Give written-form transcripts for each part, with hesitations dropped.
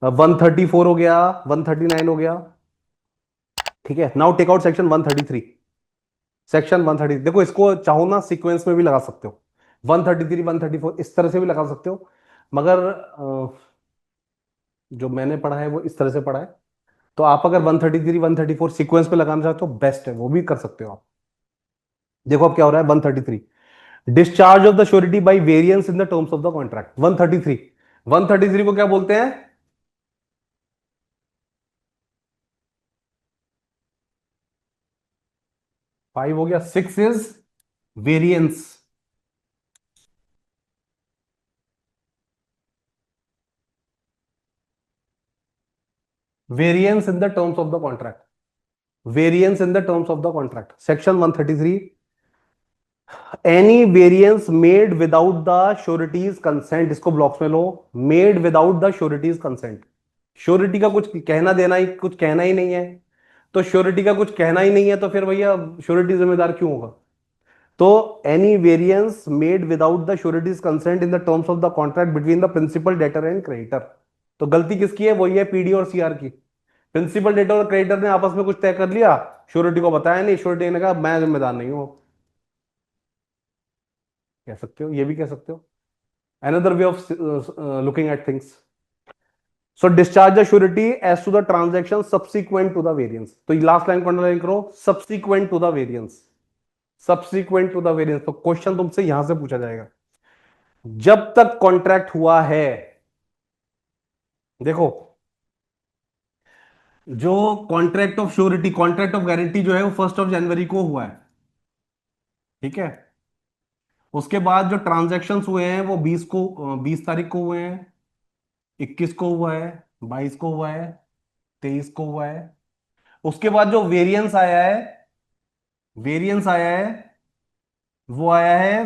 134 हो गया, 139 हो गया। ठीक है, now take out section 133। Section 130, देखो इसको चाहो ना सीक्वेंस में भी लगा सकते हो, 133 134 इस तरह से भी लगा सकते हो, मगर जो मैंने पढ़ा है वो इस तरह से पढ़ा है। तो आप अगर 133 134 सीक्वेंस पे लगाना चाहते हो बेस्ट है, वो भी कर सकते हो आप। देखो अब क्या हो रहा है, 133, discharge of the surety by variance in the terms of the contract. 133, 133 को क्या बोलते हैं? 5 हो गया, 6 is variance. Variance in the terms of the contract, variance in the terms of the contract, section 133, any variance made without the sureties consent. इसको blocks में लो, made without the sureties consent. Surety का कुछ कहना देना ही, कुछ कहना ही नहीं है, तो श्योरिटी का कुछ कहना ही नहीं है तो फिर भैया श्योरिटी जिम्मेदार क्यों होगा? तो any variance made without the sureties consent in the terms of the contract between the principal debtor and creditor. तो गलती किसकी है? वही है पीडी और सीआर की। प्रिंसिपल डेटर और क्रेडिटर ने आपस में कुछ तय कर लिया, श्योरिटी को बताया नहीं, श्योरिटी ने कहा मैं जिम्मेदार नहीं हूं, कह सकते हो, ये भी कह सकते हो। Another way of looking at things. So discharge the surety as to the transaction subsequent to the variance. तो लास्ट लाइन को अंडरलाइन करो, subsequent to the variance, subsequent to the variance. तो क्वेश्चन तुमसे यहां से पूछा जाएगा, जब तक कॉन्ट्रैक्ट हुआ है, देखो जो contract of surety, contract of guarantee जो है वो 1 जनवरी को हुआ है, ठीक है। उसके बाद जो ट्रांजैक्शन हुए हैं वो 20 तारीख को हुए हैं, 21 को हुआ है, 22 को हुआ है, 23 को हुआ है। उसके बाद जो वेरिएंस आया है, वेरिएंस आया है, वो आया है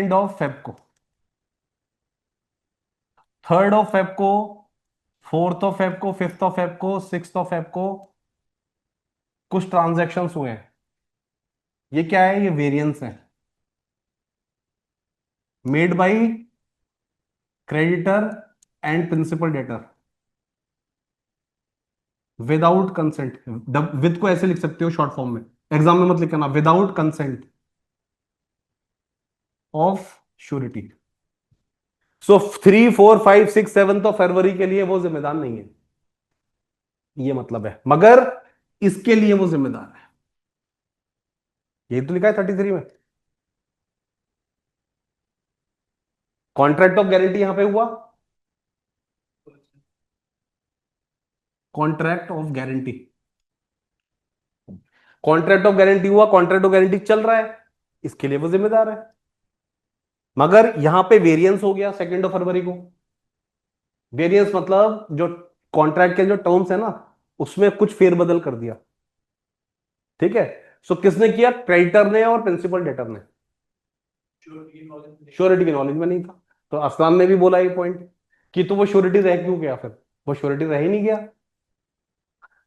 2 फेब को, 3 फेब को, 4 फेब को, 5 फेब को, 6 फेब को कुछ ट्रांजैक्शंस हुए हैं। ये क्या है? ये वेरिएंस है, made by creditor and principal debtor without consent. With को ऐसे लिख सकते हो शॉर्ट फॉर्म में, एग्जाम में मत लिखना, विदाउट कंसेंट ऑफ श्योरिटी। सो 3 4 5 6 7 तो फरवरी के लिए वो जिम्मेदार नहीं है, ये मतलब है, मगर इसके लिए वो जिम्मेदार है। ये तो लिखा है 33 में। कॉन्ट्रैक्ट ऑफ गारंटी यहां पे हुआ, contract of guarantee, contract of guarantee हुआ, कॉन्ट्रैक्ट ऑफ गारंटी चल रहा है, इसके लिए वो जिम्मेदार है। मगर यहां पे वेरिएंस हो गया 2 फरवरी को। वेरिएंस मतलब जो कॉन्ट्रैक्ट के जो टर्म्स है ना, उसमें कुछ फेरबदल कर दिया, ठीक है। सो किसने किया? क्रेडिटर ने और प्रिंसिपल डेटर ने। श्योरिटी की नॉलेज में नहीं था, तो असलान ने भी बोला ये पॉइंट कि तो वो श्योरिटी रह क्यों गया? फिर वो श्योरिटी रह ही नहीं गया।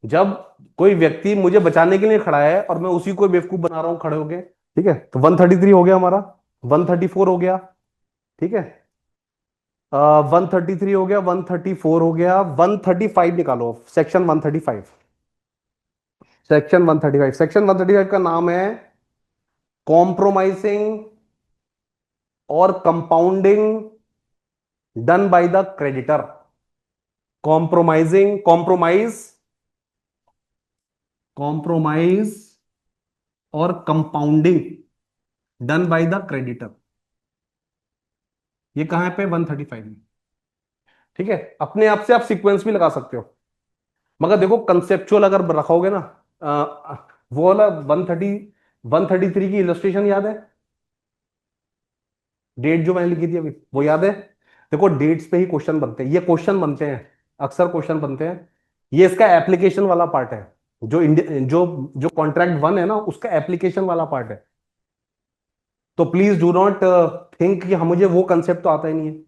जब कोई व्यक्ति मुझे बचाने के लिए खड़ा है और मैं उसी को बेवकूफ बना रहा हूं खड़े होके, ठीक है। तो 133 हो गया हमारा, 134 हो गया, ठीक है। 133 हो गया, 134 हो गया, 135 निकालो, सेक्शन 135। सेक्शन 135, सेक्शन 135 का नाम है कॉम्प्रोमाइजिंग और compounding done by the creditor. Compromising, compromise, compromise और compounding done by the creditor, ये कहां पे? 135 में, ठीक है। अपने आप से आप सीक्वेंस भी लगा सकते हो, मगर देखो कंसेप्चुअल अगर रखोगे ना, वो वाला 133 की इलस्ट्रेशन याद है? डेट जो मैंने लिखी थी अभी, वो याद है? देखो डेट्स पे ही क्वेश्चन बनते हैं, ये क्वेश्चन बनते हैं, अक्सर क्वेश्चन बनते हैं। ये इसका एप्लीकेशन वाला पार्ट है, जो जो कॉन्ट्रैक्ट 1 है ना, उसका एप्लीकेशन वाला पार्ट है। तो प्लीज डू नॉट थिंक कि हम, मुझे वो कंसेप्ट तो आता ही नहीं है।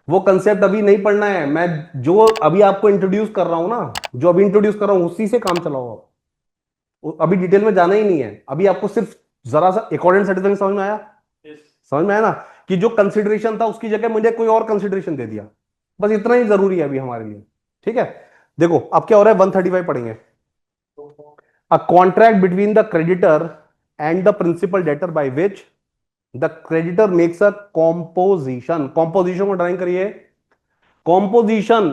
वो कंसेप्ट अभी नहीं पढ़ना है, मैं जो अभी आपको इंट्रोड्यूस कर रहा हूं ना, जो अभी इंट्रोड्यूस कर रहा हूं उसी से काम चलाओ आप। अभी डिटेल में जाना ही नहीं है, अभी आपको सिर्फ जरा सा अकॉर्डिंग सेटिस्फैक्शन समझ में आया? समझ में आया ना, कि जो कंसिडरेशन था उसकी जगह मुझे कोई और कंसिडरेशन दे दिया, बस इतना ही जरूरी है अभी हमारे लिए। ठीक है, देखो अब क्या हो रहा है, 135 पढ़ेंगे। A contract between the creditor and the principal debtor by which the creditor makes a composition. Composition को ड्राइंग करिए। कॉम्पोजिशन,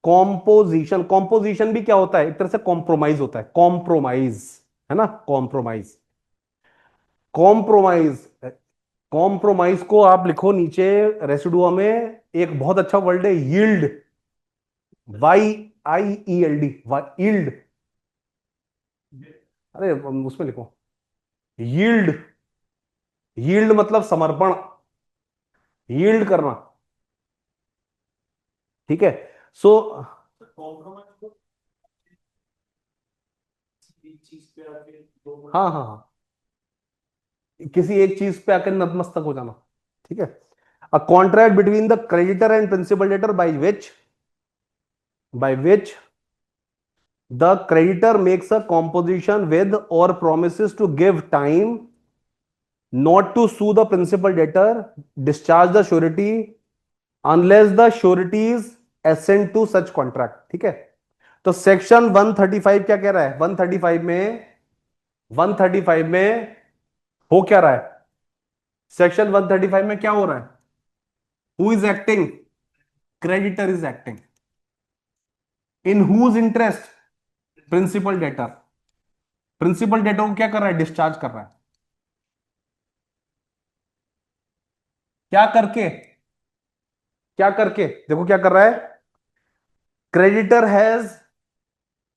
कॉम्पोजिशन, कॉम्पोजिशन भी क्या होता है, एक तरह से कॉम्प्रोमाइज होता है, कॉम्प्रोमाइज, है ना, कॉम्प्रोमाइज। कॉम्प्रोमाइज, कॉम्प्रोमाइज को आप लिखो नीचे रेसिडुआ में, एक बहुत अच्छा वर्ड है यील्ड, वाई आई ई एल डी, यील्ड। अरे उसमें लिखो यील्ड। यील्ड मतलब समर्पण, यील्ड करना। ठीक है, सो हाँ हाँ हाँ, किसी एक चीज पे आकर नतमस्तक हो जाना। ठीक है, a contract between the creditor and principal debtor by which the creditor makes a composition with or promises to give time not to sue the principal debtor, discharge the surety unless the surety is assent to such contract। ठीक है, तो section 135 क्या कह रहा है, 135 में, 135 में हो क्या रहा है, सेक्शन 135 में क्या हो रहा है, who is acting, creditor is acting, in whose interest, principal debtor. Principal debtor को क्या कर रहा है, डिस्चार्ज कर रहा है, क्या करके, क्या करके, देखो क्या कर रहा है, creditor has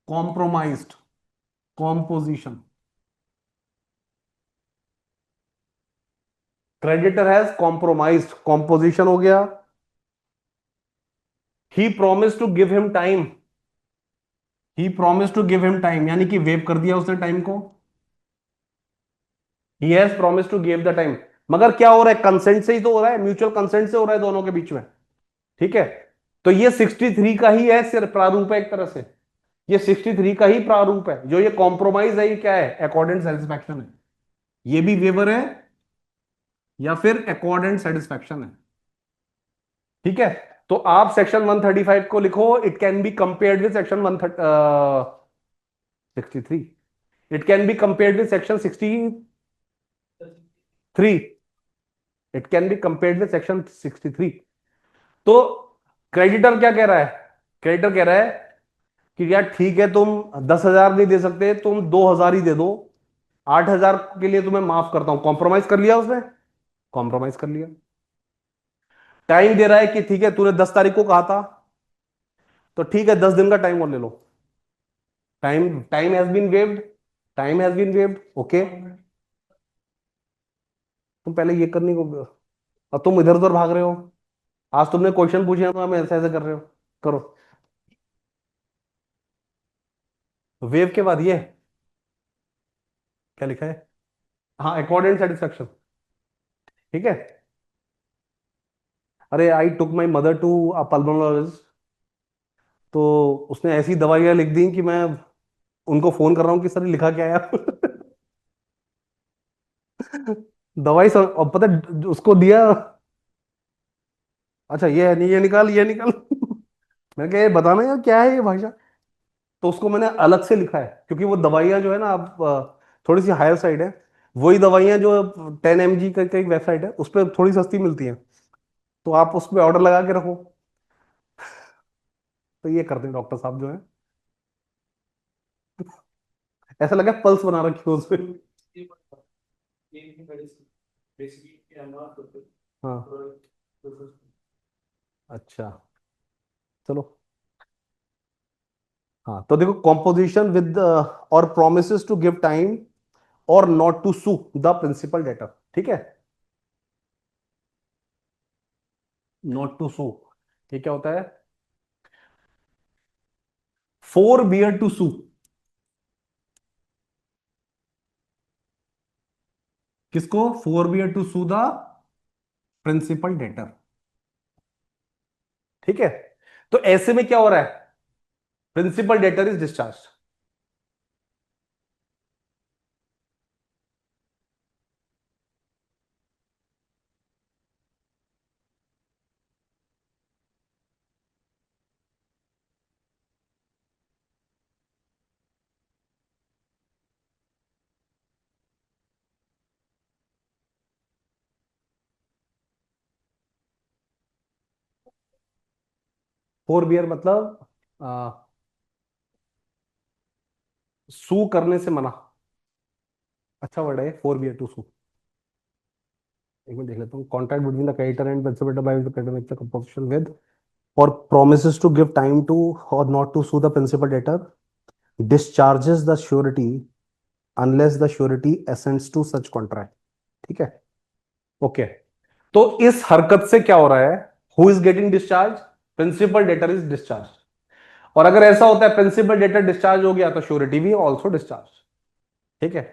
compromised, composition, creditor has compromised, composition हो गया। He promise to give him time, he promise to give him time, यानी कि वेव कर दिया उसने टाइम को, he has promise to give the time. मगर क्या हो रहा है, कंसेंट से ही तो हो रहा है, म्यूचुअल कंसेंट से हो रहा है दोनों के बीच में। ठीक है, तो ये 63 का ही है, सिर्फ प्रारूप है एक तरह से, ये 63 का ही प्रारूप है। जो ये कॉम्प्रोमाइज है ये क्या है, अकॉर्डेंट सेटिस्फैक्शन है, ये भी वेवर है या फिर अकॉर्डेंट सेटिस्फैक्शन है। ठीक है, तो आप सेक्शन 135 को लिखो, it can be compared with section 163, it can be compared with section 63, it can be compared with section 63। तो क्रेडिटर क्या कह रहा है, क्रेडिटर कह रहा है कि यार ठीक है, तुम 10,000 नहीं दे सकते, तुम 2,000 ही दे दो, 8,000 के लिए तुम्हें माफ करता हूं। कॉम्प्रोमाइज कर लिया उसने, कॉम्प्रोमाइज कर लिया। टाइम दे रहा है कि ठीक है, तूने 10 तारीख को कहा था, तो ठीक है 10 दिन का टाइम और ले लो। Time, time has been waived, time has been waived, okay. तुम पहले ये करने को, अब तुम इधर उधर भाग रहे हो, आज तुमने क्वेश्चन पूछे हैं तो हमें ऐसे ऐसे कर रहे हो, करो। वेव के बाद ये क्या लिखा है, हाँ अकॉर्डेंट सेटिस्फेक्शन। ठीक है, अरे I took my mother to a pulmonologist, तो उसने ऐसी दवाइयां लिख दी कि मैं उनको फोन कर रहा हूँ कि सर लिखा क्या है आप? दवाई अब पता है उसको दिया, अच्छा ये है नहीं, ये निकाल, ये निकाल। मैंने कहा ये बताना यार क्या है ये भाषा। तो उसको मैंने अलग से लिखा है, क्योंकि वो दवाइयाँ जो है ना, आप थोड़ी सी हायर साइड है, वही दवाइयाँ जो 10 mg का एक वेबसाइट है उस पर थोड़ी सस्ती मिलती हैं, तो आप उस पर ऑर्डर लगा के रखो। तो ये करते हैं डॉक्टर साहब जो है, ऐसा लगा पल्स बना रखी हो उसमें। हाँ, अच्छा, चलो। हाँ तो देखो, कॉम्पोजिशन विद और प्रोमिसेस टू गिव टाइम और not to sue the principal debtor. ठीक है, नॉट टू सू, ये क्या होता है, फोर बियर टू सू, किसको, forbear to sue the principal debtor. ठीक है, तो ऐसे में क्या हो रहा है, principal debtor is discharge. Forbear मतलब सू करने से मना। अच्छा वर्ड है फोर बियर टू सू। एक मिनट देख लेता हूँ। Contract between the creditor and principal bye the creditor make the composition with और promises to give time to or not to sue the principal debtor, discharges the surety unless the surety assents to such contract। ठीक है। Okay. तो इस हरकत से क्या हो रहा है? Who is getting discharge? Principal debtor is discharge. और अगर ऐसा होता है प्रिंसिपल डेटर डिस्चार्ज हो गया तो श्योरिटी भी ऑल्सो डिस्चार्ज। ठीक है।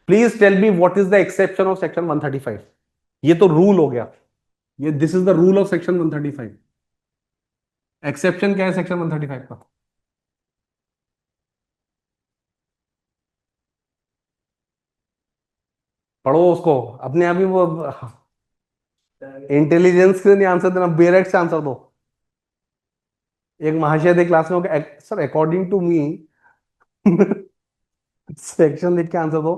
Please tell me what is the exception of section 135। ये तो रूल हो गया। ये this is the rule of section 135। Exception क्या है सेक्शन 135 का? पढ़ो उसको। अपने आप ही वो इंटेलिजेंस से नहीं आंसर देना, बेरेट से आंसर दो। एक महाशय थे क्लास में हो गया sir according to me section लिख के आंसर दो।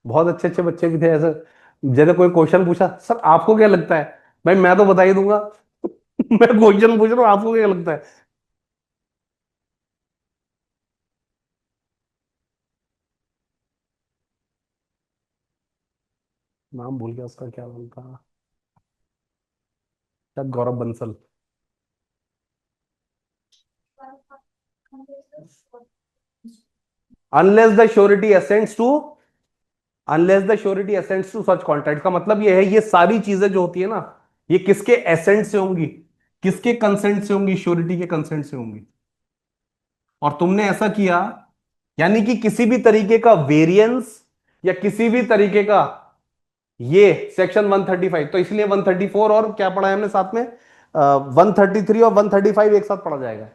बहुत अच्छे अच्छे बच्चे भी थे ऐसे। जैसे कोई क्वेश्चन पूछा, सर आपको क्या लगता है? भाई मैं तो बता ही दूंगा मैं क्वेश्चन पूछ रहा हूँ, आपको क्या लगता है? नाम भूल गया उसका, क्या नाम था? शायद Gaurav Bansal. Unless the surety assents to, unless the surety assents to such contract का मतलब ये है, ये सारी चीजें जो होती है ना, ये किसके एसेंट से होंगी? किसके कंसेंट से होंगी? श्योरिटी के कंसेंट से होंगी। और तुमने ऐसा किया, यानी कि किसी भी तरीके का वेरिएंस या किसी भी तरीके का ये सेक्शन 135, तो इसलिए 134 और क्या पढ़ा है हमने साथ में? 133 और 135 एक साथ पढ़ा जाएगा।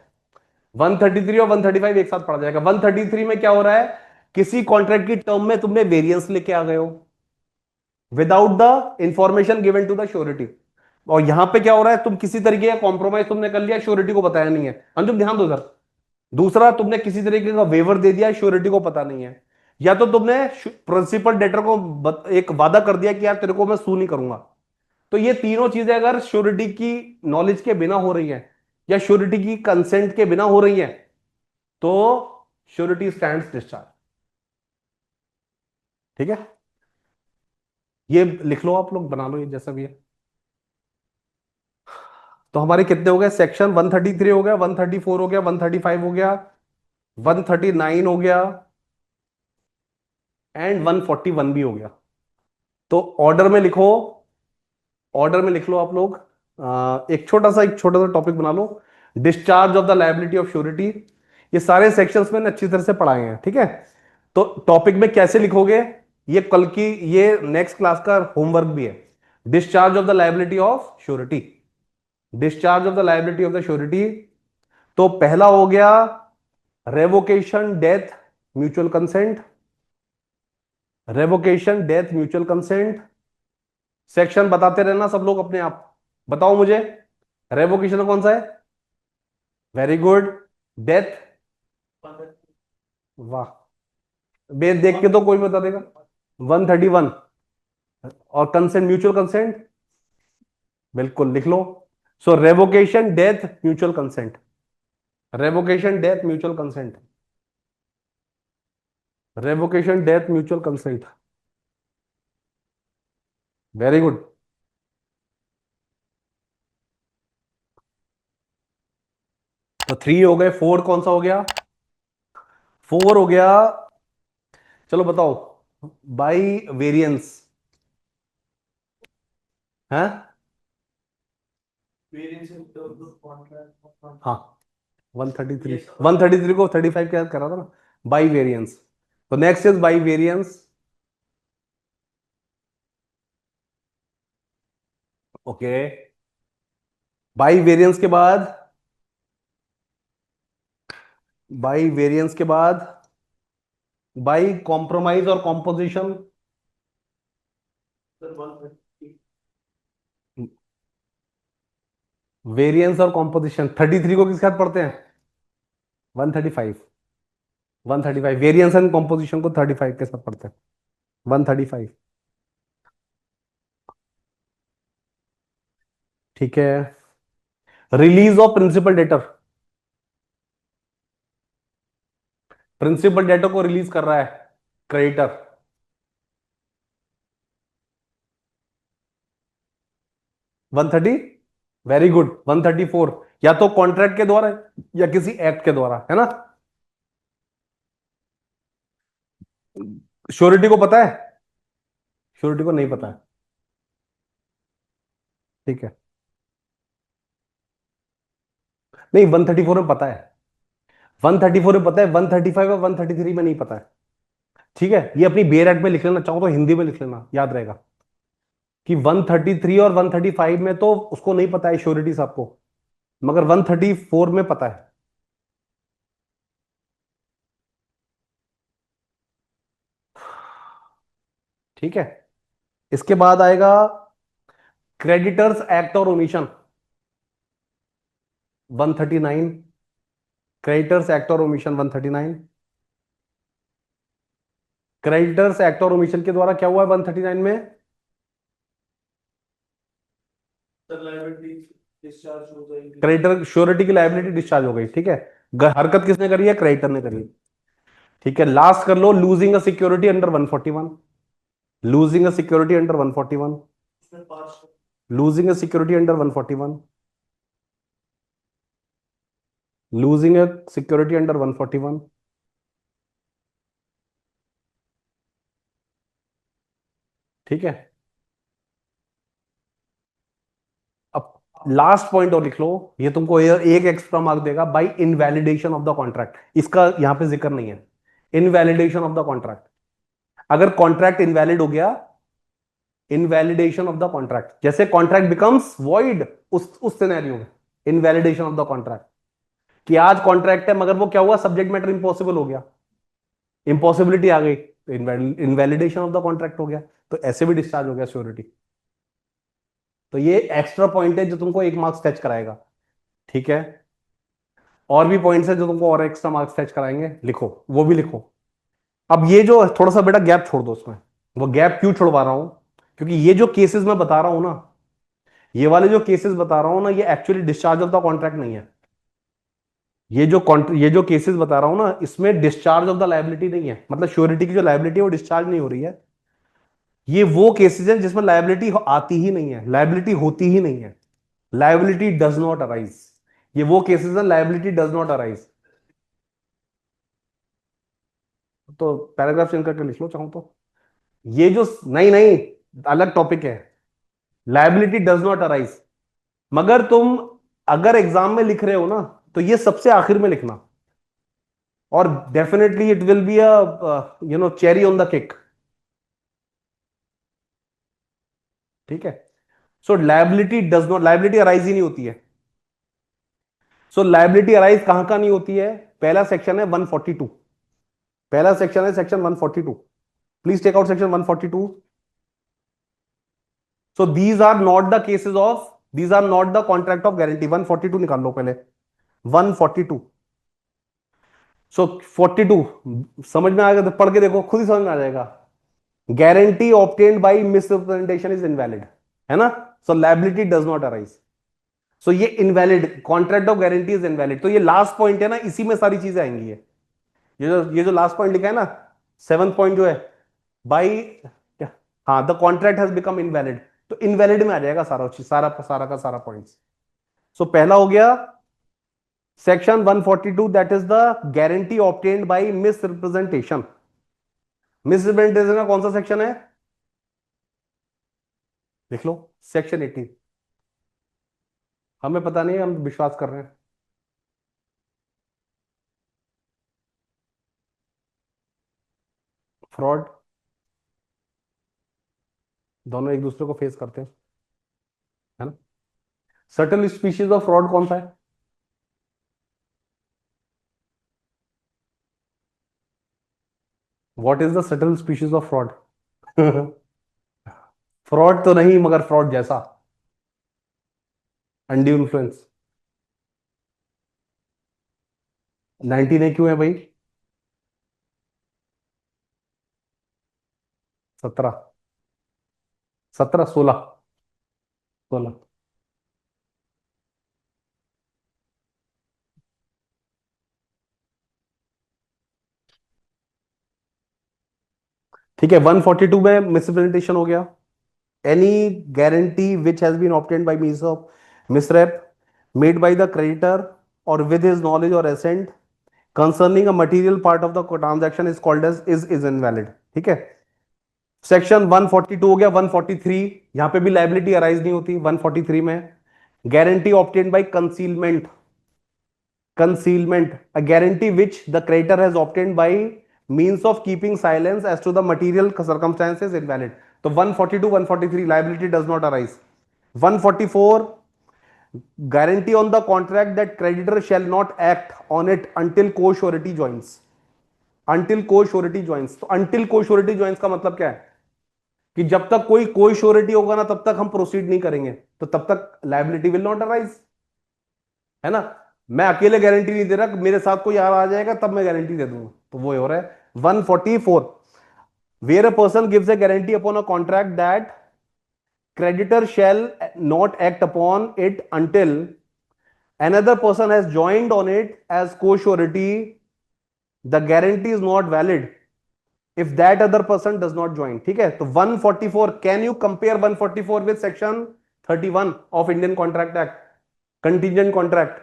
133 और 135 एक साथ पढ़ा जाएगा। 133 में क्या हो रहा है? किसी कॉन्ट्रैक्ट की टर्म में तुमने वेरिएंस लेके आ गए हो without the information given to the surety. और यहां पे क्या हो रहा है? तुम किसी तरीके का कॉम्प्रोमाइज तुमने कर लिया, श्योरिटी को बताया नहीं है। अंजुम ध्यान दो सर। दूसरा, तुमने किसी तरीके का वेवर दे दिया, श्योरिटी को पता नहीं है। या तो तुमने प्रिंसिपल डेटर को एक वादा कर दिया कि यार तेरे को मैं सू नहीं करूंगा। तो ये तीनों चीजें अगर श्योरिटी की नॉलेज के बिना हो रही है या श्योरिटी की कंसेंट के बिना हो रही है तो श्योरिटी स्टैंड्स डिस्चार्ज। ठीक है। ये लिख लो, आप लोग बना लो ये जैसा भी है। तो हमारे कितने हो गए? सेक्शन 133 हो गया, 134 हो गया, 135 हो गया, 139 हो गया एंड 141 भी हो गया। तो ऑर्डर में लिखो, ऑर्डर में लिख लो आप लोग। एक छोटा सा टॉपिक बना लो, discharge of the liability of surety. ये सारे सेक्शंस मैंने अच्छी तरह से पढ़ाए हैं, ठीक है। तो टॉपिक में कैसे लिखोगे, ये कल की, ये नेक्स्ट क्लास का होमवर्क भी है। Discharge of the liability of surety, discharge of the liability of the surety. तो पहला हो गया revocation death mutual consent, revocation death mutual consent. Section बताते रहना सब लोग अपने आप। बताओ मुझे, रेवोकेशन कौन सा है? Very good. डेथ? वाह, बे देख के तो कोई बता देगा। 131। और कंसेंट, म्यूचुअल कंसेंट? बिल्कुल लिख लो। So revocation death mutual consent, revocation death mutual consent, revocation death mutual consent. Very good. तो थ्री हो गए, फोर कौन सा हो गया? फोर हो गया। चलो बताओ, बाई वेरिएंस है। हाँ, 133, 133 को 35 के साथ करा था ना, बाई वेरिएंस। तो next is by variance. Okay. By variance के बाद, बाई वेरिएंस के बाद बाई कॉम्प्रोमाइज और कॉम्पोजिशन। वेरिएंस और कॉम्पोजिशन 33 को किसके साथ पढ़ते हैं? 135, 135 वेरिएंस एंड कॉम्पोजिशन को 35 के साथ पढ़ते हैं। 135। ठीक है। Release of principal debtor, principal debtor को रिलीज कर रहा है क्रेडिटर। 130। Very good. 134, या तो कॉन्ट्रैक्ट के द्वारा या किसी एक्ट के द्वारा, है ना। श्योरिटी को पता है? श्योरिटी को नहीं पता है। ठीक है। नहीं, 134 में पता है। 134 में पता है, 135 और 133 में नहीं पता है। ठीक है, ये अपनी बेयर एक्ट में लिख लेना, चाहो तो हिंदी में लिख लेना, याद रहेगा कि 133 और 135 में तो उसको नहीं पता है श्योरिटी साहब को, मगर 134 में पता है। ठीक है। इसके बाद आएगा क्रेडिटर्स एक्ट और ओमिशन, 139। क्रेडिटर्स एक्ट और ओमिशन 139। क्रेडिटर्स एक्ट और ओमिशन के द्वारा क्या हुआ है 139 में? क्रेडिटर श्योरिटी की लायबिलिटी डिस्चार्ज हो गई। ठीक है, हरकत किसने करी है? क्रेडिटर ने करी है। ठीक है, लास्ट कर लो, losing a security under 141। Losing a security under 141। Losing a security under 141। Losing a security under 141। ठीक है। अब लास्ट पॉइंट और लिख लो, ये तुमको एक एक्स्ट्रा मार्क देगा, by invalidation of the contract. इसका यहां पे जिक्र नहीं है। इनवैलिडेशन ऑफ द कॉन्ट्रैक्ट, अगर कॉन्ट्रैक्ट इनवैलिड हो गया, इनवैलिडेशन ऑफ द कॉन्ट्रैक्ट, जैसे कॉन्ट्रैक्ट बिकम्स वॉइड, उस सिनेरियो में इनवैलिडेशन ऑफ द कॉन्ट्रैक्ट, कि आज कॉन्ट्रैक्ट है मगर वो क्या हुआ, सब्जेक्ट मैटर इंपॉसिबल हो गया, इंपॉसिबिलिटी आ गई, तो इनवैलिडेशन ऑफ द कॉन्ट्रैक्ट हो गया, तो ऐसे भी डिस्चार्ज हो गया श्योरिटी। तो ये एक्स्ट्रा पॉइंट है जो तुमको एक मार्क्स फैच कराएगा। ठीक है। और भी पॉइंट्स है जो तुमको और एक्स्ट्रा मार्क्स फैच कराएंगे, लिखो, वो भी लिखो। अब ये जो थोड़ा सा बेटा गैप छोड़ दो उसमें। वो गैप क्यों छोड़वा रहा हूं? क्योंकि ये जो केसेस मैं बता रहा हूं ना, ये वाले जो केसेस बता रहा हूं ना, ये actually discharge of the contract नहीं है। ये जो केसेस बता रहा हूं ना, इसमें डिस्चार्ज ऑफ द लायबिलिटी नहीं है, मतलब श्योरिटी की जो लायबिलिटी है वो डिस्चार्ज नहीं हो रही है। ये वो केसेस हैं जिसमें लायबिलिटी आती ही नहीं है, लायबिलिटी होती ही नहीं है, लायबिलिटी डज नॉट अराइज। ये वो केसेस हैं लायबिलिटी डज नॉट अराइज। तो पैराग्राफ चेंज करके लिख लो चाहो तो। ये जो, नहीं नहीं, अलग टॉपिक है। लायबिलिटी डज नॉट अराइज, मगर तुम अगर एग्जाम में लिख रहे हो ना, तो ये सबसे आखिर में लिखना, और definitely it will be a cherry on the cake. ठीक है। So liability does not, liability arise ही नहीं होती है। सो लायबिलिटी अराइज कहां कहां नहीं होती है? पहला सेक्शन है 142। पहला सेक्शन है section 142। Please take out section 142। So these are not the cases of, these are not the contract of guarantee. 142 निकाल लो पहले। 142। सो 42 समझ में आएगा तो पढ़ के देखो, खुद ही समझ में आ जाएगा। Guarantee obtained by misrepresentation is invalid, है ना। सो लायबिलिटी डज नॉट अराइज। सो ये invalid, contract of guarantee is invalid. तो ये लास्ट पॉइंट है ना, इसी में सारी चीजें आएंगी। ये जो लास्ट पॉइंट लिखा है ना, 7th पॉइंट जो है, बाई, हाँ, the contract has become invalid, तो इनवैलिड में आ जाएगा सारा चीज, सारा सारा का सारा पॉइंट्स। सो पहला हो गया section 142, that is the guarantee obtained by misrepresentation. Misrepresentation का कौन सा सेक्शन है? लिख लो, सेक्शन 18। हमें पता नहीं है, हम विश्वास कर रहे हैं। फ्रॉड, दोनों एक दूसरे को फेस करते हैं, है ना। सर्टेन स्पीशीज ऑफ फ्रॉड कौन सा है? What is the certain species of fraud? Fraud तो नहीं, मगर फ्रॉड जैसा, अनड्यू इन्फ्लुएंस। 19A क्यों है भाई? 17, 17, 16, 16। ठीक है, 142 में मिसप्रेजेंटेशन हो गया। Any guarantee which has been obtained by means of misrep made by the creditor और विद हिज नॉलेज और assent concerning a material part of the transaction is called as is invalid. ठीक है, section 142 हो गया। 143, यहां पे भी liability arise नहीं होती 143 में। Guarantee obtained by concealment, concealment, a guarantee which the creditor has obtained by means of keeping silence as to the material circumstances invalid. तो 142 143 liability does not arise. 144, guarantee on the contract that creditor shall not act on it until co-surety joins. until co-surety joins, तो until co-surety joins का मतलब क्या है कि जब तक कोई कोई श्योरिटी होगा ना तब तक हम प्रोसीड नहीं करेंगे, तो तब तक लाइबिलिटी विल नॉट अराइज, है ना। मैं अकेले गारंटी नहीं दे रहा, मेरे साथ कोई यार आ जाएगा तब मैं गारंटी दे दूंगा, तो वो हो रहा है 144। Where a person gives a guarantee upon a contract that creditor shall not act upon it until another person has joined on it as co-surety, the guarantee is not valid if that other person does not join। ठीक है, तो 144, can you compare 144 with section 31 of Indian contract act, contingent contract.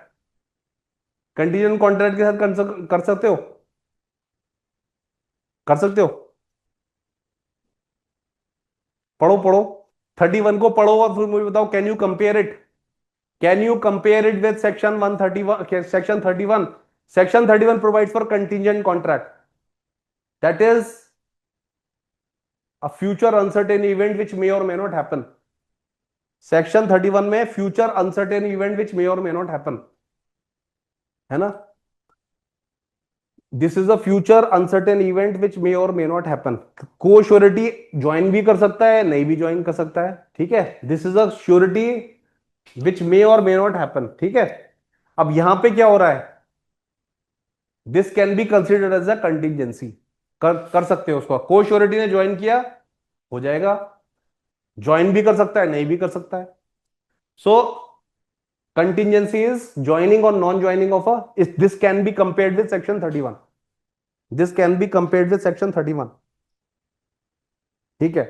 Contingent contract के साथ कर सकते हो, कर सकते हो। पढ़ो पढ़ो, 31 को पढ़ो और फिर मुझे बताओ, can you compare it, can you compare it with section 131, section 31। Section 31 provides for contingent contract, that is a future uncertain event which may or may not happen. Section 31 में future uncertain event which may or may not happen, है ना। This is a future uncertain event which may or may not happen. को surety join भी कर सकता है, नहीं भी ज्वाइन कर सकता है। ठीक है, this is a surety which may or may not happen. ठीक है, अब यहां पे क्या हो रहा है, this can be considered as a contingency. कर सकते हो उसको, को श्योरिटी ने ज्वाइन किया हो जाएगा, ज्वाइन भी कर सकता है, नहीं भी कर सकता है। सो कंटीजेंसी इज ज्वाइनिंग और non joining of a, this can be compared with section 31, this can be compared with section 31। ठीक है,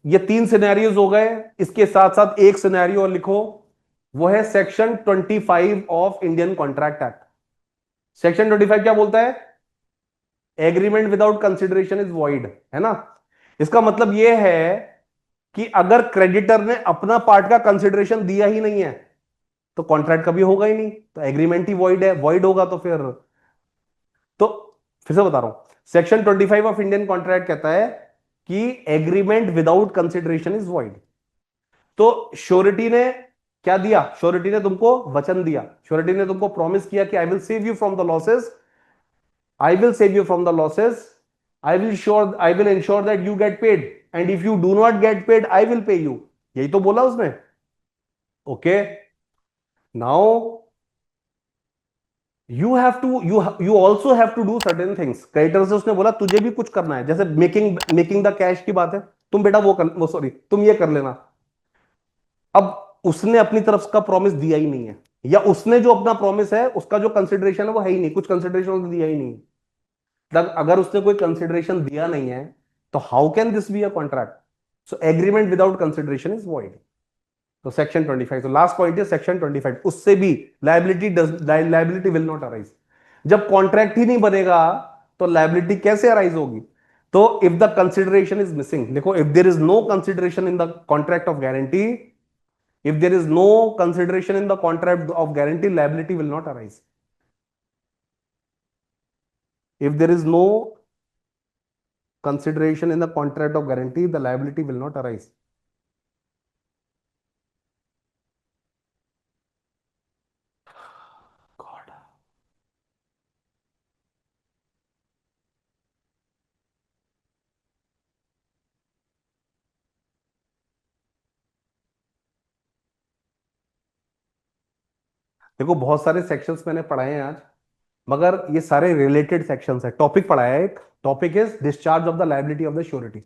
ये तीन सिनेरियोज हो गए। इसके साथ साथ एक सिनेरियो और लिखो, वो है section 25 of Indian contract act. Section 25 क्या बोलता है, agreement without consideration is void, है ना। इसका मतलब यह है कि अगर क्रेडिटर ने अपना पार्ट का कंसिडरेशन दिया ही नहीं है तो कॉन्ट्रैक्ट कभी होगा ही नहीं, तो एग्रीमेंट ही वॉइड है, वॉइड होगा तो फिर, तो फिर से बता रहा हूं, सेक्शन 25 ऑफ इंडियन कॉन्ट्रैक्ट कहता है कि agreement without consideration is void. तो श्योरिटी ने क्या दिया, श्योरिटी ने तुमको वचन दिया, श्योरिटी ने तुमको प्रॉमिस किया कि I will save you from the losses, I will save you from the losses, I will ensure that you get paid, and if you do not get paid I will pay you. यही तो बोला उसने। Okay, now you also have to do certain things. Creditor से उसने बोला तुझे भी कुछ करना है, जैसे मेकिंग मेकिंग द कैश की बात है, तुम बेटा वो सॉरी तुम ये कर लेना। अब उसने अपनी तरफ का प्रॉमिस दिया ही नहीं है, या उसने जो अपना प्रॉमिस है उसका जो कंसिडरेशन है वो है ही नहीं, कुछ कंसिडरेशन उसने दिया ही नहीं है। अगर उसने कोई कंसिडरेशन दिया नहीं है तो how can this be a contract. So agreement without consideration is void. तो सेक्शन 25, तो लास्ट पॉइंट है सेक्शन 25, उससे भी लाइबिलिटी विल नॉट अराइज। जब कॉन्ट्रैक्ट ही नहीं बनेगा तो लाइबिलिटी कैसे अराइज होगी। तो if the consideration is missing, देखो, if there is no consideration in the contract of guarantee, if there is no consideration in the contract of guarantee, liability will not arise। if there is no consideration in the contract of guarantee, the liability will not arise। God। देखो, बहुत सारे sections मैंने पढ़ाए हैं आज, मगर ये सारे रिलेटेड सेक्शंस है। टॉपिक पढ़ाया है, एक topic is discharge of the liability of the surety.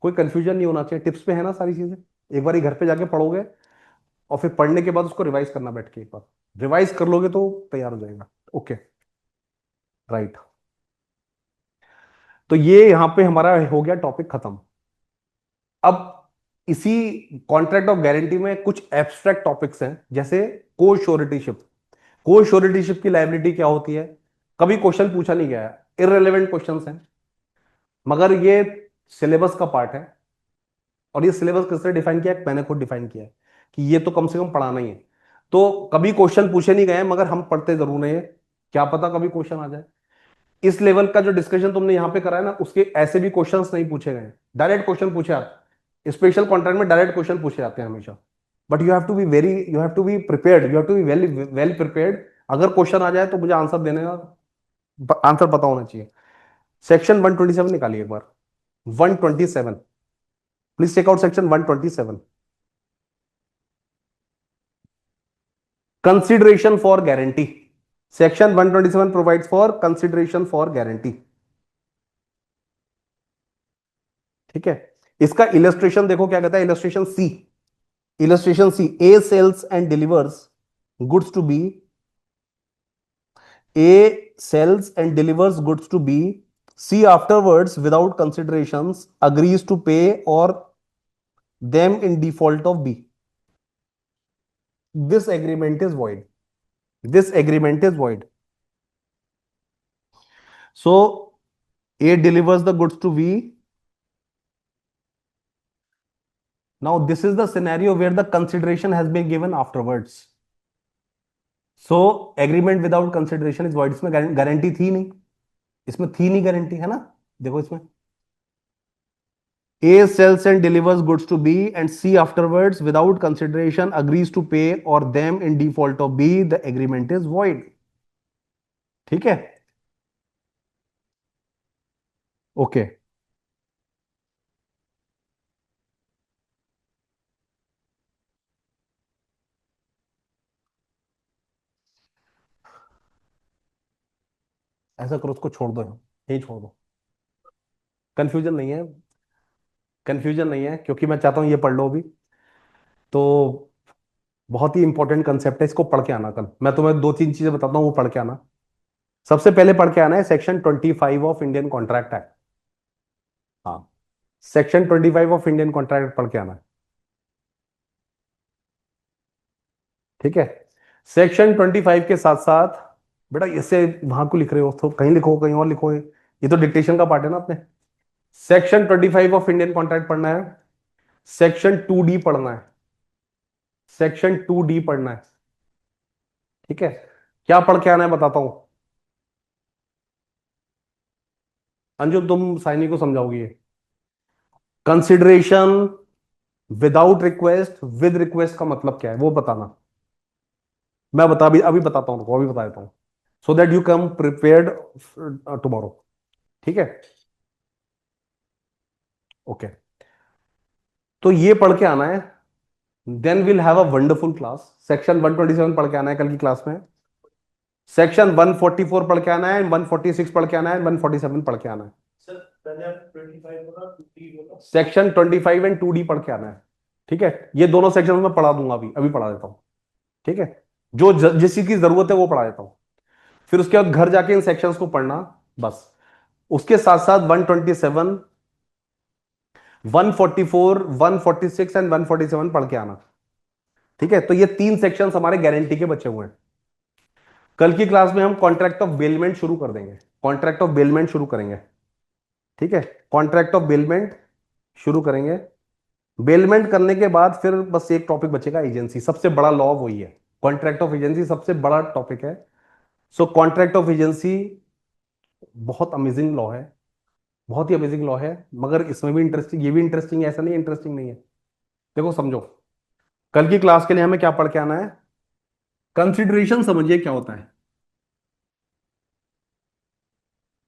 कोई कंफ्यूजन नहीं होना चाहिए, टिप्स पे है ना सारी चीजें। एक बार घर पे जाके पढ़ोगे और फिर पढ़ने के बाद उसको रिवाइज करना, बैठ के एक बार रिवाइज कर लोगे तो तैयार हो जाएगा। Okay, right. तो ये यहां पे हमारा हो गया टॉपिक खत्म। अब इसी कॉन्ट्रैक्ट ऑफ गारंटी में कुछ एब्स्ट्रैक्ट टॉपिक्स हैं, जैसे को श्योरिटीशिप। को श्योरिटीशिप की लायबिलिटी क्या होती है, कभी क्वेश्चन पूछा नहीं गया है, इररिलेवेंट क्वेश्चंस हैं, मगर ये सिलेबस का पार्ट है। और ये सिलेबस किसने डिफाइन किया है, मैंने खुद डिफाइन किया है कि ये तो कम से कम पढ़ाना ही है। तो कभी क्वेश्चन पूछे नहीं गए हैं, मगर हम पढ़ते जरूर नहीं है, क्या पता कभी क्वेश्चन आ जाए। इस लेवल का जो डिस्कशन तुमने यहां पे करा है ना, उसके ऐसे भी क्वेश्चंस नहीं पूछे गए, डायरेक्ट क्वेश्चन पूछे आते। स्पेशल कॉन्ट्रैक्ट में डायरेक्ट क्वेश्चन पूछे जाते हैं हमेशा। But you have to be prepared, you have to be well well prepared. अगर क्वेश्चन आ जाए तो मुझे आंसर देने का आंसर पता होना चाहिए। सेक्शन 127 निकालिए एक बार। 127, please check out section 127। Consideration for guarantee. Section 127 provides for consideration for guarantee. ठीक है, इसका इलस्ट्रेशन देखो क्या कहता है, illustration C. Illustration C, A sells and delivers goods to B, A sells and delivers goods to B. C afterwards, without considerations, agrees to pay or them in default of B. This agreement is void. This agreement is void. So A delivers the goods to B. Now this is the scenario where the consideration has been given afterwards. So agreement without consideration is void. इसमें guarantee थी नहीं, इसमें थी नहीं guarantee, है ना। देखो इसमें A sells and delivers goods to B, and C afterwards, without consideration, agrees to pay or them in default of B. The agreement is void. ठीक है, ओके। ऐसा करो, उसको छोड़ दो, यही छोड़ दो। कंफ्यूजन नहीं है, कंफ्यूजन नहीं है, क्योंकि मैं चाहता हूं ये पढ़ लो अभी। तो बहुत ही इंपॉर्टेंट कंसेप्ट है, इसको पढ़ के आना। कल मैं तुम्हें दो तीन चीजें बताता हूँ, वो पढ़ के आना। सबसे पहले पढ़ के आना है section 25 of Indian contract act. हाँ, सेक्शन 25 ऑफ इंडियन कॉन्ट्रैक्ट पढ़ के आना है। ठीक है, सेक्शन 25 के साथ साथ, बेटा इसे वहां को लिख रहे हो तो कहीं लिखो, कहीं और लिखो, ये तो डिक्टेशन का पार्ट है ना अपने। सेक्शन 25 ऑफ इंडियन कॉन्ट्रैक्ट पढ़ना है, सेक्शन 2D पढ़ना है, सेक्शन 2D पढ़ना है। ठीक है, क्या पढ़ के आना है बताता हूं। अंजुम तुम साइनी को समझाओगी ये। Consideration without request, with request का मतलब क्या है वो बताना। मैं बता अभी अभी बताता हूं, अभी बता देता हूं, so that you come prepared tomorrow. ठीक है, ओके। तो ये पढ़ के आना है, then will have a wonderful class. Section 127 पढ़ के आना है कल की क्लास में। सेक्शन 144 पढ़ के आना है, 146 पढ़ के आना है, 147 पढ़ के आना है। सेक्शन 25 एंड 2D पढ़ के आना है। ठीक है, ये दोनों सेक्शन में पढ़ा दूंगा, अभी अभी पढ़ा देता हूं। ठीक है, जो जिस चीज की जरूरत है वो पढ़ा देता हूं, फिर उसके बाद घर जाके इन सेक्शंस को पढ़ना बस। उसके साथ साथ 127, 144, 146 एंड 147 पढ़ के आना। ठीक है, तो ये तीन सेक्शन हमारे गारंटी के बचे हुए हैं। कल की क्लास में हम कॉन्ट्रैक्ट ऑफ बेलमेंट शुरू कर देंगे, कॉन्ट्रैक्ट ऑफ बेलमेंट शुरू करेंगे। ठीक है, कॉन्ट्रैक्ट ऑफ बेलमेंट शुरू करेंगे। बेलमेंट करने के बाद फिर बस एक टॉपिक बचेगा, एजेंसी। सबसे बड़ा लॉ वही है, कॉन्ट्रैक्ट ऑफ एजेंसी सबसे बड़ा टॉपिक है। सो कॉन्ट्रैक्ट ऑफ एजेंसी बहुत अमेजिंग लॉ है, बहुत ही अमेजिंग लॉ है, मगर इसमें भी इंटरेस्टिंग, ये भी इंटरेस्टिंग है, ऐसा नहीं इंटरेस्टिंग नहीं है। देखो समझो, कल की क्लास के लिए हमें क्या पढ़ के आना है। कंसिडरेशन समझिए क्या होता है।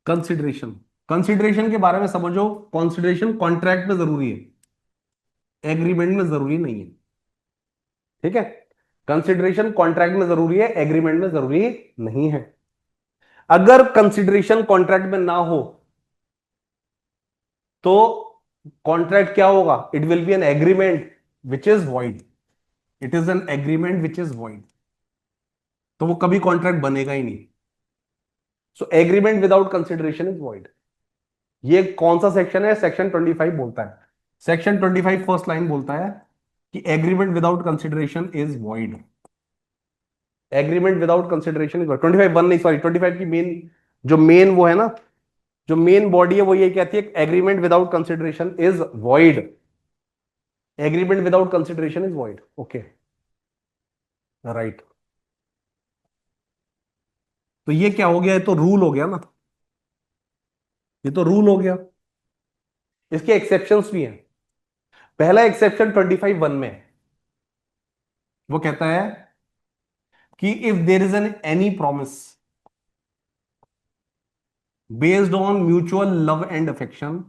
कंसिडरेशन, कंसिडरेशन के बारे में समझो। कंसिडरेशन कॉन्ट्रैक्ट में जरूरी है, एग्रीमेंट में जरूरी नहीं है। ठीक है, कंसिडरेशन कॉन्ट्रैक्ट में जरूरी है, एग्रीमेंट में जरूरी नहीं है। अगर कंसिडरेशन कॉन्ट्रैक्ट में ना हो तो कॉन्ट्रैक्ट क्या होगा? It will be an agreement which is void. It is an agreement which is void, तो वो कभी कॉन्ट्रैक्ट बनेगा ही नहीं। So agreement without consideration is void. ये कौन सा सेक्शन है? सेक्शन 25 बोलता है, सेक्शन 25 फर्स्ट लाइन बोलता है कि agreement without consideration is void. Agreement without consideration is void. 25 one नहीं, सॉरी 25 की मेन, जो मेन वो है ना, जो मेन बॉडी है वो ये कहती है agreement without consideration is void. Agreement without consideration is void. Okay, right. तो ये क्या हो गया? ये तो रूल हो गया ना, ये तो रूल हो गया। इसके एक्सेप्शंस भी हैं। पहला एक्सेप्शन 25 वन में है। वो कहता है कि if there is an any promise based on mutual love and affection,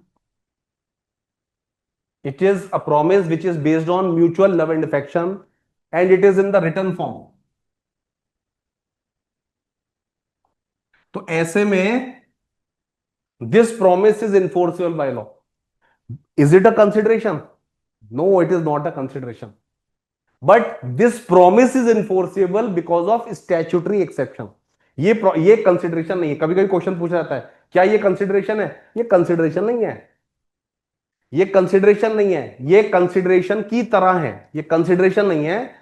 it is a promise which is based on mutual love and affection and it is in the written form, तो ऐसे में this promise is enforceable by law. Is it a consideration? No, it is not a consideration, but this promise is enforceable because of statutory exception. ये consideration नहीं है। कभी कभी question पूछा जाता है क्या ये कंसिडरेशन है? ये कंसिडरेशन नहीं है, ये कंसिडरेशन नहीं है, ये कंसिडरेशन की तरह है, ये कंसिडरेशन नहीं है,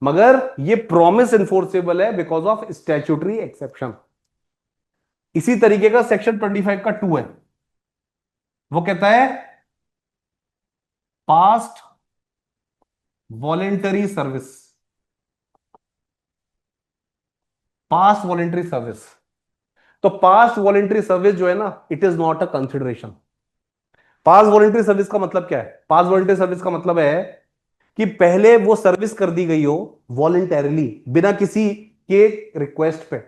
मगर ये प्रॉमिस इन्फोर्सेबल है बिकॉज ऑफ स्टैट्यूटरी एक्सेप्शन। इसी तरीके का सेक्शन 25 का 2 है। वो कहता है past voluntary service, past voluntary service. तो पास्ट वॉलेंटरी सर्विस जो है ना, it is not a consideration. Past voluntary service का मतलब क्या है? पास्ट वॉलेंटरी सर्विस का मतलब है कि पहले वो सर्विस कर दी गई हो वॉलेंटरली, बिना किसी के रिक्वेस्ट पे,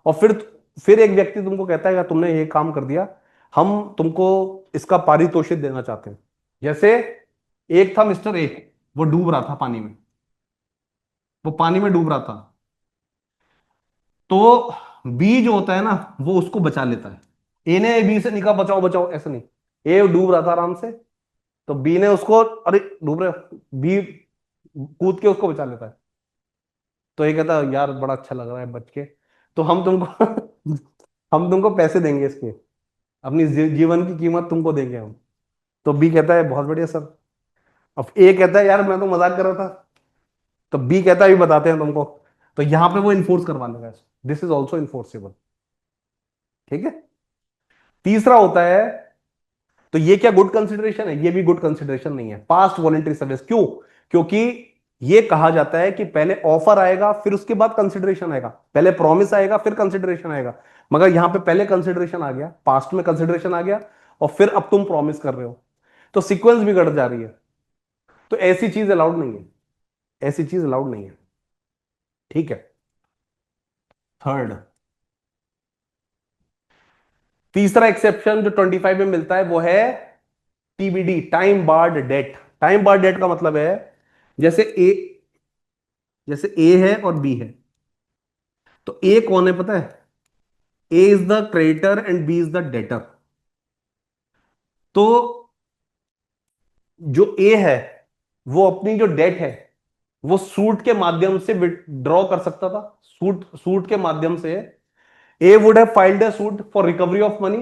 और फिर एक व्यक्ति तुमको कहता है कि तुमने ये काम कर दिया, हम तुमको इसका पारितोषिक देना चाहते हैं। जैसे एक था मिस्टर ए, वो डूब रहा था पानी में, वो पानी में डूब रहा था, तो बी जो होता है ना वो उसको बचा लेता है। ए ने बी से निकला बचाओ बचाओ, ऐसा नहीं, ए डूब रहा था आराम से, तो बी ने उसको, अरे डूब रहे, बी कूद के उसको बचा लेता है। तो ये कहता है यार बड़ा अच्छा लग रहा है बच के, तो हम तुमको हम तुमको पैसे देंगे इसके, अपनी जीवन की कीमत तुमको देंगे हम। तो बी कहता है बहुत बढ़िया सर। अब ए कहता है यार मैं तो मजाक कर रहा था। तो बी कहता है अभी बताते हैं तुमको। तो यहां पे वो इन्फोर्स करवा लेगा, दिस इज ऑल्सो इन्फोर्सेबल। ठीक है। तीसरा होता है, तो ये क्या गुड कंसिडरेशन है? ये भी गुड कंसिडरेशन नहीं है, पास्ट वॉलेंटरी सर्विस। क्यों? क्योंकि ये कहा जाता है कि पहले ऑफर आएगा फिर उसके बाद कंसिडरेशन आएगा, पहले प्रॉमिस आएगा फिर कंसिडरेशन आएगा। मगर यहां पे पहले कंसिडरेशन आ गया, पास्ट में कंसिडरेशन आ गया, और फिर अब तुम प्रॉमिस कर रहे हो, तो सीक्वेंस बिगड़ जा रही है। तो ऐसी चीज अलाउड नहीं है, ऐसी चीज अलाउड नहीं है। ठीक है। थर्ड, तीसरा एक्सेप्शन जो 25 में मिलता है वो है TBD, time barred date. Time barred date का मतलब है, जैसे ए, जैसे ए है और बी है, तो ए कौन है पता है? A is the creditor and B is the debtor. तो जो ए है वो अपनी जो डेट है वो सूट के माध्यम से विड्रॉ कर सकता था, सूट सूट के माध्यम से। A would have filed a suit for recovery of money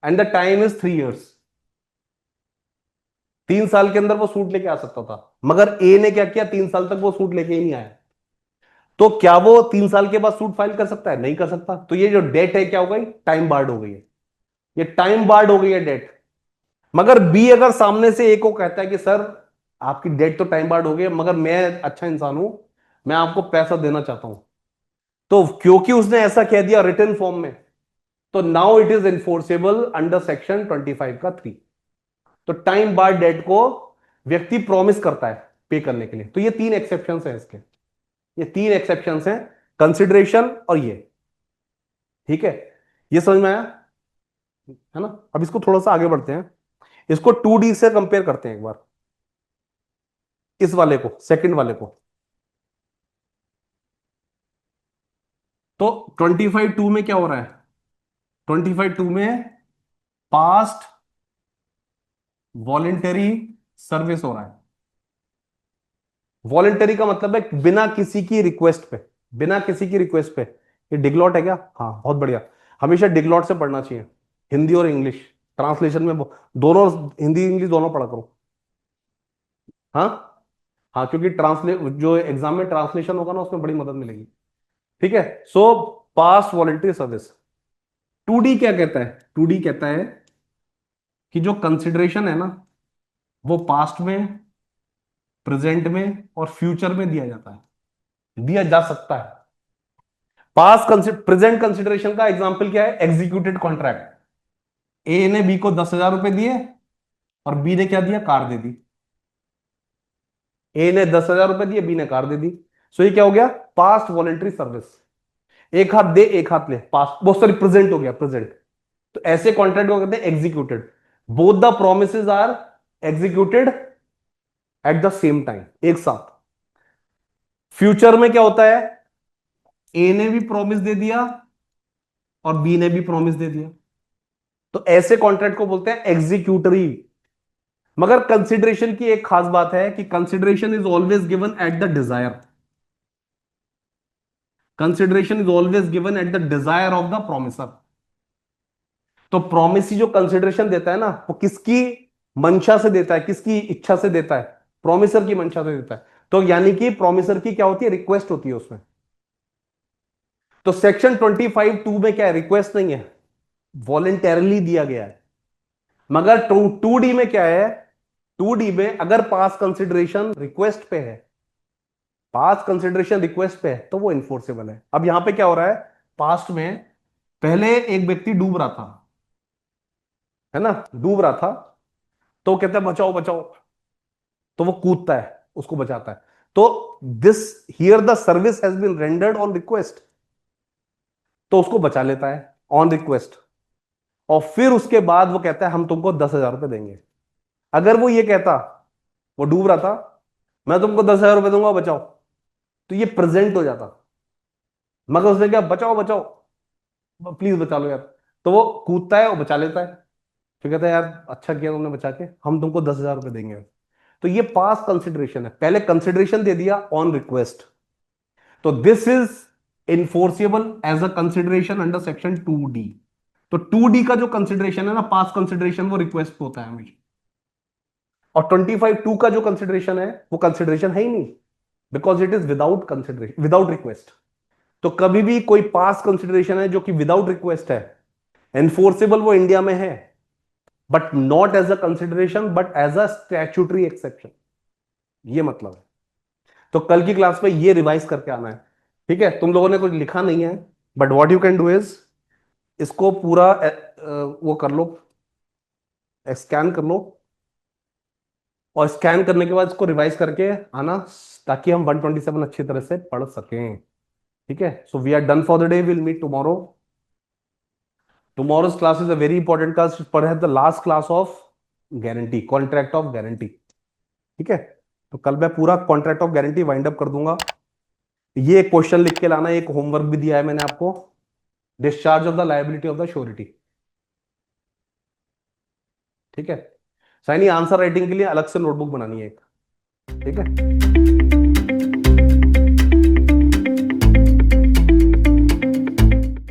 and the time is 3 years। 3 साल के अंदर वो सूट लेके आ सकता था, मगर ए ने क्या किया, 3 साल तक वो सूट लेके ही नहीं आया। तो क्या वो 3 साल के बाद सूट फाइल कर सकता है? नहीं कर सकता। तो ये जो डेट है क्या हो गई? टाइम बार्ड हो गई है, ये टाइम बार्ड हो गई है डेट। मगर बी अगर सामने से ए को कहता है कि सर आपकी डेट तो टाइम बार्ड हो गई है, मगर मैं अच्छा इंसान हूं, मैं आपको पैसा देना चाहता हूं, तो क्योंकि उसने ऐसा कह दिया रिटन फॉर्म में, तो now it is enforceable under section 25 का 3। तो टाइम बार्ड डेट को व्यक्ति प्रॉमिस करता है पे करने के लिए। तो ये 3 एक्सेप्शन है इसके, ये 3 एक्सेप्शन हैं, कंसिडरेशन और ये। ठीक है, ये समझ में आया है ना? अब इसको थोड़ा सा आगे बढ़ते हैं, इसको 2D से कंपेयर करते हैं एक बार, इस वाले को, सेकंड वाले को। तो 25 2 में क्या हो रहा है? 25 2 में पास्ट वॉलेंटरी सर्विस हो रहा है। वॉलेंटरी का मतलब है बिना किसी की रिक्वेस्ट पे, बिना किसी की रिक्वेस्ट पे। ये डिगलॉट है क्या? हाँ, बहुत बढ़िया। हमेशा डिगलॉट से पढ़ना चाहिए, हिंदी और इंग्लिश ट्रांसलेशन में दोनों, हिंदी इंग्लिश दोनों पढ़ा करो। हाँ हाँ, क्योंकि ट्रांसलेट जो एग्जाम में ट्रांसलेशन होगा ना, उसमें बड़ी मदद मिलेगी। ठीक है। So past voluntary service. Two D क्या कहता है? टू डी कहता है कि जो कंसिडरेशन है ना, वो पास्ट में, प्रेजेंट में और फ्यूचर में दिया जाता है, दिया जा सकता है। पास्ट प्रेजेंट कंसिडरेशन का एग्जांपल क्या है? Executed contract. ए ने बी को 10,000 रुपए दिए और बी ने क्या दिया? कार दे दी। ए ने 10,000 रुपए दिए, बी ने कार दे दी। सो ये क्या हो गया? Past voluntary service. एक हाथ दे एक हाथ ले, पास्ट, बहुत सारी प्रेजेंट हो गया, प्रेजेंट। तो ऐसे कॉन्ट्रैक्ट को कहते हैं executed. Both the promises are executed at the same time, एक साथ। फ्यूचर में क्या होता है? ए ने भी प्रॉमिस दे दिया और बी ने भी प्रॉमिस दे दिया। तो ऐसे कॉन्ट्रैक्ट को बोलते हैं एग्जीक्यूटरी। मगर कंसिडरेशन की एक खास बात है कि consideration is always given at the desire. Consideration is always given at the desire of the promisor. तो प्रोमिस जो कंसिडरेशन देता है ना, वो किसकी मंशा से देता है, किसकी इच्छा से देता है? प्रोमिसर की मंशा से देता है। तो यानी कि प्रोमिसर की क्या होती है? रिक्वेस्ट होती है उसमें। तो सेक्शन 25(2) में क्या है? रिक्वेस्ट नहीं है, वॉलेंटेरली दिया गया है। मगर टू डी में क्या है? टू डी में अगर पास कंसिडरेशन रिक्वेस्ट पे है, पास कंसिडरेशन रिक्वेस्ट पे है, तो वो इन्फोर्सेबल है। अब यहां पे क्या हो रहा है? पास्ट में पहले एक व्यक्ति डूब रहा था, है ना, डूब रहा था। तो वो कहता है बचाओ बचाओ, तो वो कूदता है, उसको बचाता है। तो this here the service has been rendered on request, तो उसको बचा लेता है ऑन रिक्वेस्ट। और फिर उसके बाद वो कहता है हम तुमको 10,000 रुपए देंगे। अगर वो ये कहता, वो डूब रहा था, मैं तुमको 10,000 रुपए दूंगा, बचाओ, तो ये प्रेजेंट हो जाता। मगर उसने क्या? बचाओ बचाओ, प्लीज बचा लो यार। तो वो कूदता है, वो बचा लेता है। फिर कहता है यार अच्छा किया तुमने बचा के, हम तुमको 10,000 रुपए देंगे। तो ये पास कंसिडरेशन है, पहले कंसिडरेशन दे दिया ऑन रिक्वेस्ट। तो this is enforceable as a consideration under section 2D। तो 2D का जो कंसिडरेशन है ना, पास कंसिडरेशन, वो रिक्वेस्ट होता है हमेशा। और 25(2) का जो कंसिडरेशन है, वो कंसिडरेशन है ही नहीं, because it is without consideration, without request. तो कभी भी कोई पास कंसिडरेशन है जो कि विदाउट रिक्वेस्ट है, एनफोर्सेबल वो इंडिया में है, but not as a consideration but as a statutory exception. ये मतलब है। तो कल की क्लास में ये रिवाइज करके आना है। ठीक है, तुम लोगों ने कुछ लिखा नहीं है, but what you can do is इसको पूरा वो कर लो, स्कैन कर लो, और स्कैन करने के बाद इसको रिवाइज करके आना, ताकि हम 127 अच्छी तरह से पढ़ सकें। ठीक है, so we are done for the day, will meet tomorrow. Tomorrow's class is a very important class, पर है the last class of guarantee, contract of guarantee. ठीक है, तो कल मैं पूरा contract of guarantee wind up कर दूंगा। ये एक क्वेश्चन लिख के लाना, एक होमवर्क भी दिया है मैंने आपको, discharge of the liability of the surety. ठीक है, साइनी आंसर राइटिंग के लिए अलग से नोटबुक बनानी है एक। ठीक है।